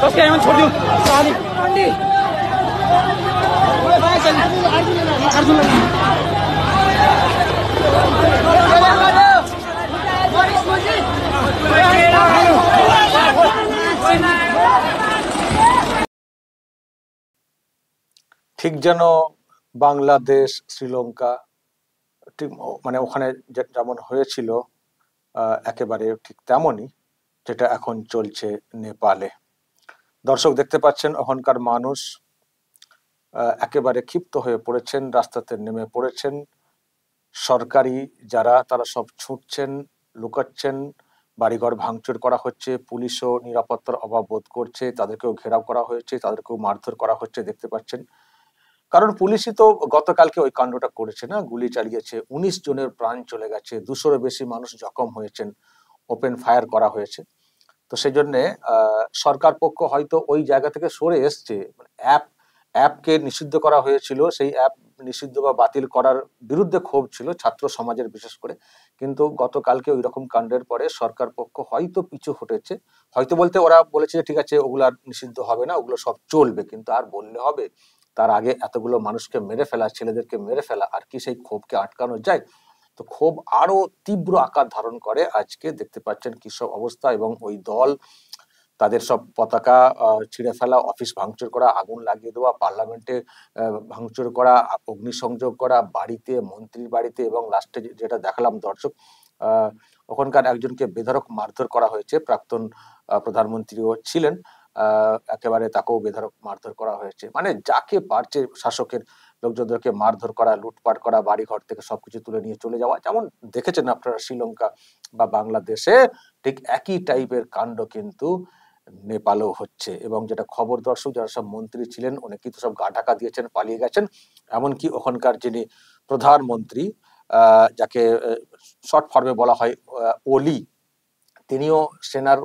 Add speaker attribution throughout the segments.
Speaker 1: बस क्या छोड़ दूं
Speaker 2: ঠিক যেন বাংলাদেশ শ্রীলঙ্কা ঠিক মানে ওখানে যেমন হয়েছিল একেবারে ঠিক তেমনই যেটা এখন চলছে নেপালে। দর্শক দেখতে পাচ্ছেন ওখানকার মানুষ একেবারে ক্ষিপ্ত হয়ে পড়েছেন, রাস্তাতে নেমে পড়েছেন। সরকারি যারা তারা সব ছুটছেন, লুকাচ্ছেন, বাড়িঘর ভাঙচুর করা হচ্ছে, পুলিশও নিরাপত্তার অভাব বোধ করছে, তাদেরকেও ঘেরাও করা হয়েছে, তাদেরকেও মারধর করা হচ্ছে দেখতে পাচ্ছেন। কারণ পুলিশই তো গতকালকে ওই কাণ্ডটা করেছে না, গুলি চালিয়েছে, 19 জনের প্রাণ চলে গেছে, 200-এরও বেশি মানুষ জখম হয়েছেন, ওপেন ফায়ার করা হয়েছে। তো সেই জন্য সরকার পক্ষ হয়তো ওই জায়গা থেকে সরে এসছে। অ্যাপকে নিষিদ্ধ করা হয়েছিল, সেই অ্যাপ নিষিদ্ধ বা বাতিল করার বিরুদ্ধে ক্ষোভ ছিল ছাত্র সমাজের বিশেষ করে। কিন্তু গতকালকে ওই রকম কাণ্ডের পরে সরকার পক্ষ হয়তো পিছু হটেছে। হয়তো বলতে ওরা বলেছে যে ঠিক আছে ওগুলো আর নিষিদ্ধ হবে না, ওগুলো সব চলবে। কিন্তু আর বললে হবে? তার আগে এতগুলো মানুষকে মেরে ফেলা, ছেলেদেরকে মেরে ফেলা, আর কি সেই ক্ষোভকে আটকানো যায়? তো ক্ষোভ আরো তীব্র আকার ধারণ করে। আজকে দেখতে পাচ্ছেন কি সব অবস্থা, এবং ওই দল তাদের সব পতাকা ছিঁড়ে ফেলা, অফিস ভাঙচুর করা, আগুন লাগিয়ে দেওয়া, পার্লামেন্টে ভাঙচুর করা, অগ্নিসংযোগ করা, বাড়িতে, মন্ত্রীর বাড়িতে, এবং লাস্টে যেটা দেখালাম দর্শক, ওখানকার একজনকে বেধড়ক মারধর করা হয়েছে। প্রাক্তন প্রধানমন্ত্রীও ছিলেন, একেবারে তাকেও বেধড়ক মারধর করা হয়েছে। মানে যাকে পারছে শাসকের লোকজনদেরকে মারধর করা, লুটপাট করা, বাড়িঘর থেকে সবকিছু তুলে নিয়ে চলে যাওয়া। যেমন দেখেছেন আপনারা শ্রীলঙ্কা বা বাংলাদেশে, ঠিক একই টাইপের কাণ্ড কিন্তু নেপালেও হচ্ছে। এবং যেটা খবর দর্শক, যারা সব মন্ত্রী ছিলেন অনেকেই তো সব গা ঢাকা দিয়েছেন, পালিয়ে গেছেন। এমনকি ওখানকার যিনি প্রধানমন্ত্রী, যাকে শর্ট ফর্মে বলা হয় ওলি, তিনিও সেনার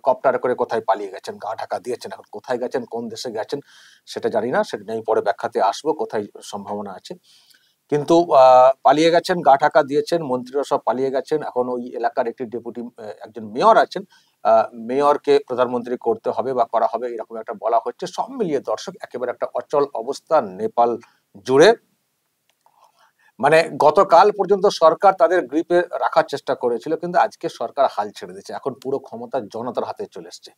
Speaker 2: কপ্টারে করে কোথায় পালিয়ে গেছেন, গা ঢাকা দিয়েছেন। এখন কোথায় গেছেন, কোন দেশে গেছেন সেটা জানি না, সেটা নিয়ে পরে ব্যাখ্যাতে আসবো কোথায় সম্ভাবনা আছে। কিন্তু পালিয়ে গেছেন, গা ঢাকা দিয়েছেন, মন্ত্রীরা সব পালিয়ে গেছেন। এখন ওই এলাকার একটি ডেপুটি একজন মেয়র আছেন, মেয়রকে প্রধানমন্ত্রী করতে হবে বা করা হবে এরকম একটা বলা হচ্ছে। সব মিলিয়ে দর্শক একেবারে একটা অচল অবস্থা নেপাল জুড়ে। মানে গতকাল পর্যন্ত সরকার তাদের গ্রিপে রাখার চেষ্টা করেছিল, কিন্তু আজকে সরকার হাল ছেড়ে দিয়েছে। এখন পুরো ক্ষমতা জনতার হাতে চলে এসছে,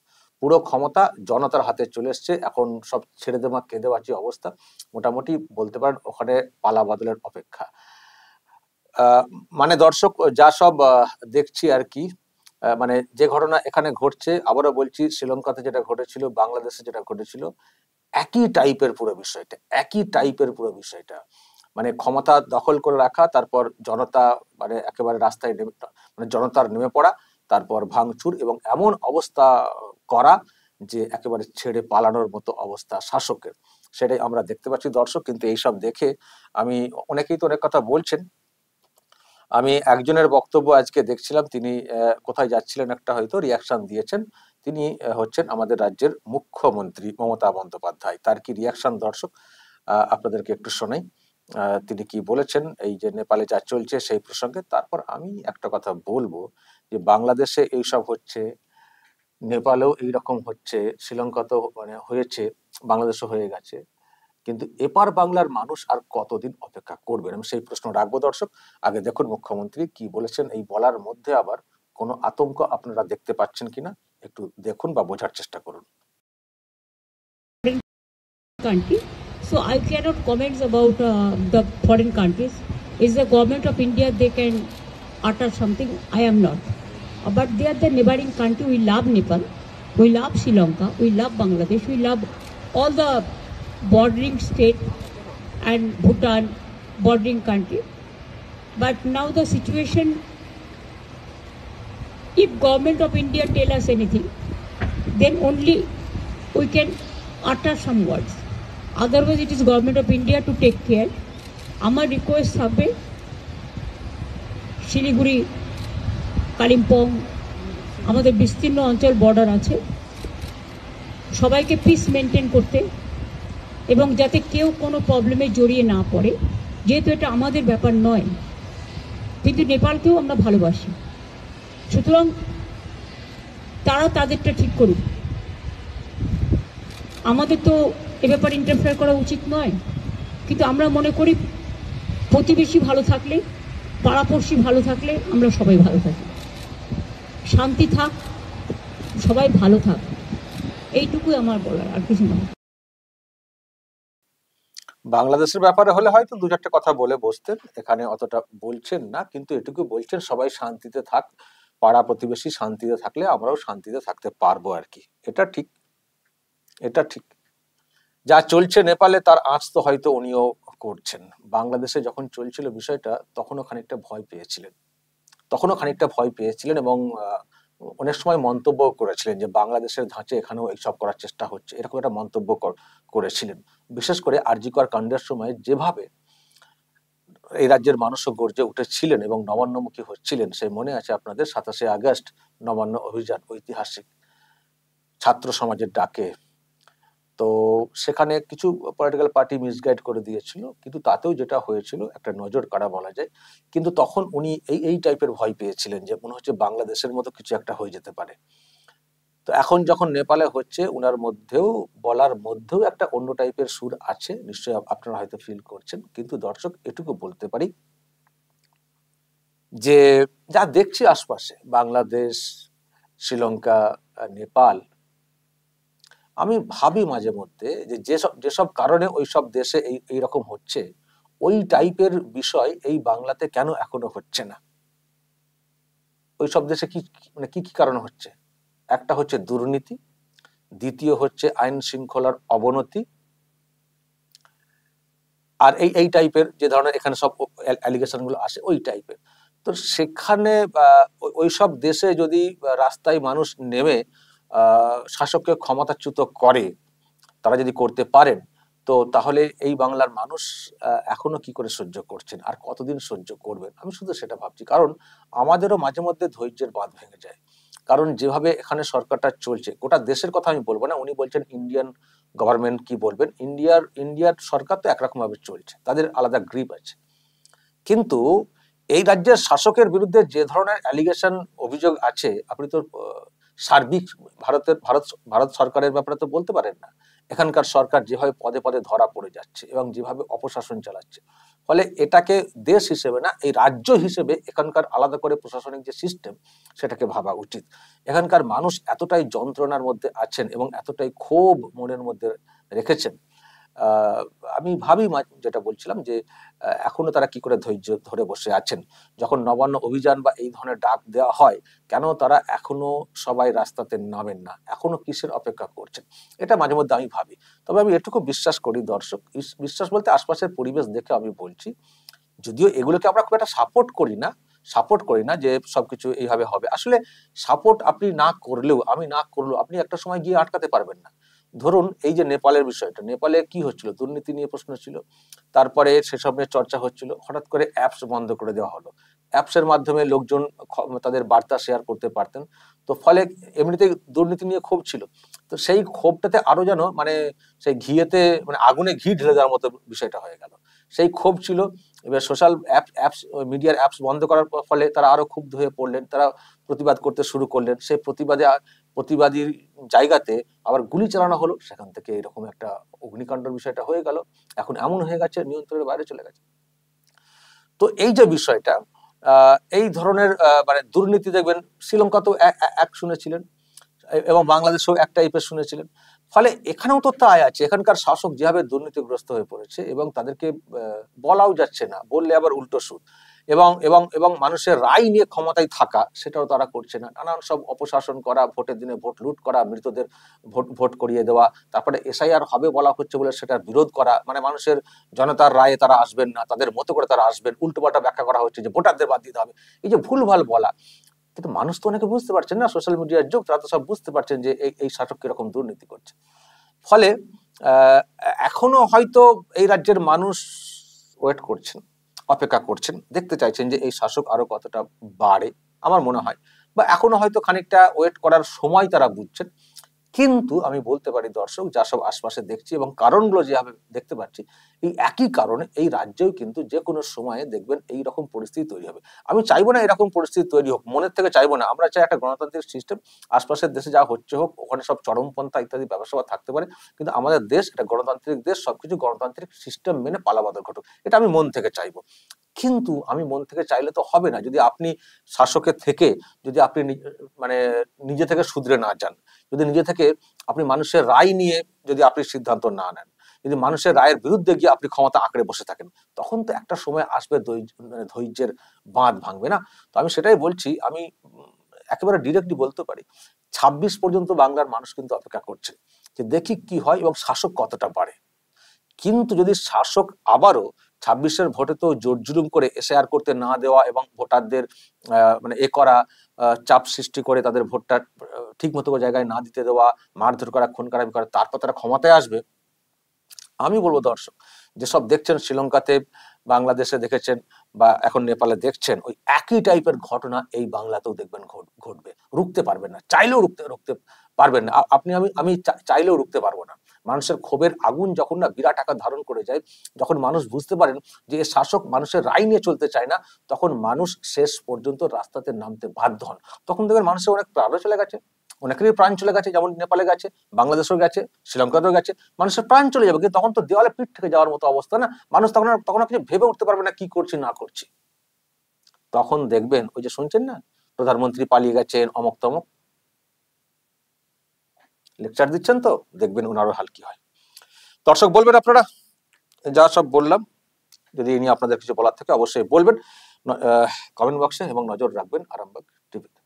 Speaker 2: পুরো ক্ষমতা জনতার হাতে চলে এসছে। এখন সব ছেড়ে দেওয়া কেঁদে বাঁচি অবস্থা। মোটামুটি বলতে পারেন ওখানে পালা বদলের অপেক্ষা। মানে দর্শক যা সব দেখছি আর কি, মানে যে ঘটনা এখানে ঘটছে, আবারও বলছি শ্রীলঙ্কাতে যেটা ঘটেছিল, বাংলাদেশে যেটা ঘটেছিল, একই টাইপের পুরো বিষয়টা, একই টাইপের পুরো বিষয়টা। মানে ক্ষমতা দখল করে রাখা, তারপর জনতা মানে একেবারে রাস্তায় নেমে, মানে জনতার নেমে পড়া, তারপর ভাঙচুর, এবং এমন অবস্থা করা যে একেবারে ছেড়ে পালানোর মতো অবস্থা শাসকের, সেটাই আমরা দেখতে পাচ্ছি দর্শক। কিন্তু এইসব দেখে আমি, অনেকেই তো অনেক কথা বলছেন, আমি একজনের বক্তব্য আজকে দেখছিলাম, তিনি কোথায় যাচ্ছিলেন একটা হয়তো রিয়াকশন দিয়েছেন। তিনি হচ্ছেন আমাদের রাজ্যের মুখ্যমন্ত্রী মমতা বন্দ্যোপাধ্যায়। তার কি রিয়াকশন দর্শক আপনাদেরকে একটু শোনাই। তিনি কি বলেছেন এই যে নেপালে যা চলছে সেই প্রসঙ্গে। তারপর আমি একটা কথা বলবো যে বাংলাদেশে এইসব হচ্ছে, নেপালেও এইরকম হচ্ছে, শ্রীলঙ্কাতেও মানে হয়েছে, বাংলাদেশও হয়ে গেছে। কিন্তু এপার বাংলার মানুষ আর কতদিন অপেক্ষা করবেন, আমি সেই প্রশ্ন রাখবো দর্শক। আগে দেখুন মুখ্যমন্ত্রী কি বলেছেন। এই বলার মধ্যে আবার কোনো আতঙ্ক আপনারা দেখতে পাচ্ছেন কিনা একটু দেখুন বা বোঝার চেষ্টা করুন।
Speaker 3: Country, so I cannot comment about the foreign countries. Is the government of India, they can utter something? I am not. But they are the neighboring country. We love Nepal, we love Sri Lanka, we love Bangladesh, we love all the bordering state and Bhutan bordering country. But now the situation, if government of India tell us anything, then only we can utter some words. Otherwise it is government of India to take care. আমার request থাকবে শিলিগুড়ি, কালিম্পং, আমাদের বিস্তীর্ণ অঞ্চল border আছে, সবাইকে piece maintain করতে এবং যাতে কেউ কোনো প্রবলেমে জড়িয়ে না পড়ে, যেহেতু এটা আমাদের ব্যাপার নয়, কিন্তু নেপালকেও আমরা ভালোবাসি, সুতরাং তারা তাদেরটা ঠিক করুক। আমাদের তো এ ব্যাপারে ইন্টারফেয়ার করা উচিত নয়, কিন্তু আমরা মনে করি প্রতিবেশী ভালো থাকলে, পাড়াপড়শি ভালো থাকলে আমরা সবাই ভালো থাকি, শান্তি থাক, সবাই ভালো থাক, এইটুকুই আমার বলার, আর কিছু নয়।
Speaker 2: বাংলাদেশের ব্যাপারে হলে হয়তো দু চারটে কথা বলে বসতেন, এখানে অতটা বলছেন না, কিন্তু এটুকু বলছেন সবাই শান্তিতে থাক, পাড়া প্রতিবেশী শান্তিতে থাকলে আমরাও শান্তিতে থাকতে পারবো আর কি। এটা ঠিক, এটা ঠিক। যা চলছে নেপালে তার আঁচ তো হয়তো উনিও করছেন। বাংলাদেশে যখন চলছিল বিষয়টা তখনও খানিকটা ভয় পেয়েছিলেন এবং অনেক সময় মন্তব্য করেছিলেন যে বাংলাদেশের ধাঁচে এখানেও এইসব করার চেষ্টা হচ্ছে, এরকম একটা মন্তব্য করেছিলেন। বিশেষ করে আর.জি. কর কাণ্ডের সময় যেভাবে এই রাজ্যের মানুষও গর্জে উঠেছিলেন এবং নবান্নমুখী হচ্ছিলেন, সে মনে আছে আপনাদের 27শে আগস্ট নবান্ন অভিযান, ঐতিহাসিক ছাত্র সমাজের ডাকে। তো সেখানে কিছু পলিটিক্যাল পার্টি মিসগাইড করে দিয়েছিল, কিন্তু তাতেও যেটা হয়েছিল একটা নজর কাড়া বলা যায়। কিন্তু তখন উনি এই টাইপের ভয় পেয়েছিলেন যে মনে হচ্ছে বাংলাদেশের মতো কিছু একটা হয়ে যেতে পারে। তো এখন যখন নেপালে হচ্ছে, উনার মধ্যেও বলার মধ্যেও একটা অন্য টাইপের সুর আছে, নিশ্চয়ই আপনারা হয়তো ফিল করছেন। কিন্তু দর্শক এটুকু বলতে পারি যে যা দেখছি আশপাশে বাংলাদেশ, শ্রীলঙ্কা, নেপাল, আমি ভাবি মাঝে মধ্যে যে যেসব কারণে ওইসব দেশে এইরকম হচ্ছে, ওই টাইপের বিষয় এই বাংলাতে কেন এখনো হচ্ছে না? ওইসব দেশে কি কারণ হচ্ছে? একটা হচ্ছে দুর্নীতি, দ্বিতীয় হচ্ছে আইন শৃঙ্খলার অবনতি, আর এই টাইপের যে ধরনের এখানে সব অ্যালিগেশন গুলো আসে ওই টাইপের। তো সেখানে ওইসব দেশে যদি রাস্তায় মানুষ নেমে শাসককে ক্ষমতাচ্যুত করে, তারা যদি করতে পারেন, তো তাহলে এই বাংলার মানুষ এখনো কি করে সহ্য করছেন, আর কতদিন সহ্য করবেন? আমি শুধু সেটা ভাবছি, কারণ আমাদেরও মাঝে মধ্যে ধৈর্যের বাঁধ ভেঙে যায়। কারণ যেভাবে এখানে সরকারটা চলছে, গোটা দেশের কথা আমি বলবো না, উনি বলছেন ইন্ডিয়ান গভর্নমেন্ট, কি বলবেন, ইন্ডিয়ার সরকার তো একরকম ভাবে চলছে, তাদের আলাদা গ্রিপ আছে। কিন্তু এই রাজ্যের শাসকের বিরুদ্ধে যে ধরনের অ্যালিগেশন, অভিযোগ আছে, আপনি তো সার্বিক ভারত সরকারের ব্যাপারে তো বলতে পারেন না। এখানকার সরকার যেভাবে পদে পদে ধরা পড়ে যাচ্ছে এবং যেভাবে অপশাসন চালাচ্ছে, ফলে এটাকে দেশ হিসেবে না, এই রাজ্য হিসেবে এখানকার আলাদা করে প্রশাসনিক যে সিস্টেম, সেটাকে ভাবা উচিত। এখানকার মানুষ এতটাই যন্ত্রণার মধ্যে আছেন এবং এতটাই ক্ষোভ মনের মধ্যে রেখেছেন, আমি ভাবি যেটা বলছিলাম যে এখনো তারা কি করে ধৈর্য ধরে বসে আছেন। যখন নবান্ন অভিযান বা এই ধরনের ডাক দেওয়া হয়, কেন তারা এখনো সবাই রাস্তাতে নামেন না, এখনো কিসের অপেক্ষা করছেন? এটা মাঝে মধ্যে আমি ভাবি। তবে আমি এটুকু বিশ্বাস করি দর্শক, বিশ্বাস বলতে আশপাশের পরিবেশ দেখে আমি বলছি, যদিও এগুলোকে আমরা খুব একটা সাপোর্ট করি না যে সবকিছু এইভাবে হবে। আসলে সাপোর্ট আপনি না করলেও, আমি না করলেও, আপনি একটা সময় গিয়ে আটকাতে পারবেন না। ধরুন এই যে নেপালের বিষয়টা, নেপালে কি হচ্ছিল, দুর্নীতি নিয়ে প্রশ্ন ছিল, তারপরে সেসব নিয়ে চর্চা হচ্ছিল, হঠাৎ করে অ্যাপস বন্ধ করে দেওয়া হলো। অ্যাপসের মাধ্যমে লোকজন তাদের বার্তা শেয়ার করতে পারতেন, তো ফলে এমনিতেই দুর্নীতি নিয়ে ক্ষোভ ছিল, তো সেই ক্ষোভটাতে আরো যেন মানে সেই ঘিয়েতে মানে আগুনে ঘি ঢেলে দেওয়ার মতো বিষয়টা হয়ে গেল। সেই ক্ষোভ ছিল, এবার সোশ্যাল অ্যাপস মিডিয়ার অ্যাপস বন্ধ করার ফলে তারা আরো ক্ষুব্ধ হয়ে পড়লেন, তারা প্রতিবাদ করতে শুরু করলেন, সেই প্রতিবাদীর জায়গাতে আবার গুলি চালানো হলো, সেখান থেকে এরকম একটা অগ্নিকাণ্ডের বিষয়টা হয়ে গেল, এখন এমন হয়ে গেছে নিয়ন্ত্রণের বাইরে চলে গেছে। তো এই যে বিষয়টা, এই ধরনের মানে দুর্নীতি দেখবেন শ্রীলঙ্কাতেও এক শুনেছিলেন এবং বাংলাদেশেও এক টাইপের শুনেছিলেন। ফলে এখানেও তো তাই আছে, এখানকার শাসক যেভাবে দুর্নীতিগ্রস্ত হয়ে পড়েছে এবং তাদেরকে বলাও যাচ্ছে না, বললে আবার উল্টো সুর, এবং এবং এবং মানুষের রায় নিয়ে ক্ষমতায় থাকা সেটাও তারা করছে না। নানান সব অপশাসন করা, ভোটের দিনে ভোট লুট করা, মৃতদের ভোট করিয়ে দেওয়া, তারপরে এসআইআর হবে বলা হচ্ছে বলে সেটার বিরোধ করা, মানে মানুষের জনতার রায়ে তারা আসবেন না, তাদের মতো করে তারা আসবেন, উল্টোপাল্টা ব্যাখ্যা করা হচ্ছে যে ভোটারদের বাদ দিতে হবে, এই যে ভুলভাল বলা। কিন্তু মানুষ তো অনেকে বুঝতে পারছেন না, সোশ্যাল মিডিয়ার যুগ, তারা তো সব বুঝতে পারছেন যে এই শাসক কিরকম দুর্নীতি করছে। ফলে এখনো হয়তো এই রাজ্যের মানুষ ওয়েট করছেন, অপেক্ষা করছেন, দেখতে চাইছেন যে এই শাসক আরো কতটা বাড়ে, আমার মনে হয়, বা এখনো হয়তো খানিকটা ওয়েট করার সময় তারা বুঝছেন। কিন্তু আমি বলতে পারি দর্শক, যা সব আশপাশে দেখছি এবং কারণগুলো যেভাবে দেখতে পাচ্ছি, এই একই কারণে এই রাজ্যেও কিন্তু যে কোনো সময়ে দেখবেন এই রকম পরিস্থিতি তৈরি হবে। আমি চাইবো না এরকম পরিস্থিতি তৈরি হোক, মনের থেকে চাইবো না। আমরা চাই একটা গণতান্ত্রিক সিস্টেম, আশপাশের দেশে যা হচ্ছে হোক, ওখানে সব চরমপন্থা ইত্যাদি ব্যবসা থাকতে পারে, কিন্তু আমাদের দেশ একটা গণতান্ত্রিক দেশ, সবকিছু গণতান্ত্রিক সিস্টেম মেনে পালাবদল ঘটুক, এটা আমি মন থেকে চাইবো। কিন্তু আমি মন থেকে চাইলে তো হবে না, যদি আপনি শাসকের থেকে যদি আপনি মানে নিজে থেকে শুধরে না যান, যদি নিজে থেকে আপনি মানুষের রায় নিয়ে যদি আপনি সিদ্ধান্ত না নেন, যদি মানুষের রায়ের বিরুদ্ধে গিয়ে আপনি ক্ষমতা আঁকড়ে বসে থাকেন, তখন তো একটা সময় আসবে ধৈর্যের বাঁধ ভাঙবে না। তো আমি সেটাই বলছি, আমি একেবারে ডিরেক্টলি বলতে পারি 26 পর্যন্ত বাংলার মানুষ কিন্তু অপেক্ষা করছে যে দেখি কি হয় এবং শাসক কতটা বাড়ে। কিন্তু যদি শাসক আবারও 26-এর ভোটে তো জোর জুলুম করে এসআইআর করতে না দেওয়া এবং ভোটারদের মানে করা, চাপ সৃষ্টি করে তাদের ভোটটা ঠিক মতো জায়গায় না দিতে দেওয়া, মারধর করা, খুন খারাপি করা, তারপর তারা ক্ষমতায় আসবে, আমি বলবো দর্শক, যেসব দেখছেন শ্রীলঙ্কাতে, বাংলাদেশে দেখেছেন বা এখন নেপালে দেখছেন, ওই একই টাইপের ঘটনা এই বাংলাতেও দেখবেন ঘটবে। রুখতে পারবেন না, চাইলেও রুখতে পারবেন না। আমি চাইলেও রুখতে পারবো না। মানুষের ক্ষোভের আগুন যখন না বিরাট আকার ধারণ করে যায়, যখন মানুষ বুঝতে পারেন যে শাসক মানুষের রায় নিয়ে চলতে চায় না, তখন মানুষ শেষ পর্যন্ত রাস্তাতে নামতে বাধ্য হন। তখন দেখবেন মানুষের অনেক প্রাণও চলে গেছে, অনেকেরই প্রাণ চলে গেছে, যেমন নেপালে গেছে, বাংলাদেশেও গেছে, শ্রীলঙ্কাতেও গেছে, মানুষের প্রাণ চলে যাবে, কিন্তু তখন তো দেওয়ালে পিঠ থেকে যাওয়ার মতো অবস্থা না, মানুষ তখন কিছু ভেবে উঠতে পারবে না কি করছি না করছি। তখন দেখবেন ওই যে শুনছেন না, প্রধানমন্ত্রী পালিয়ে গেছেন, অমক তমক লেকচার দিচ্ছেন, তো দেখবেন ওনারও হাল কি হয়। দর্শক বলবেন আপনারা যা সব বললাম, যদি এ নিয়ে আপনাদের কিছু বলার থাকে অবশ্যই বলবেন কমেন্ট বক্সে, এবং নজর রাখবেন আরামবাগ টিভিতে।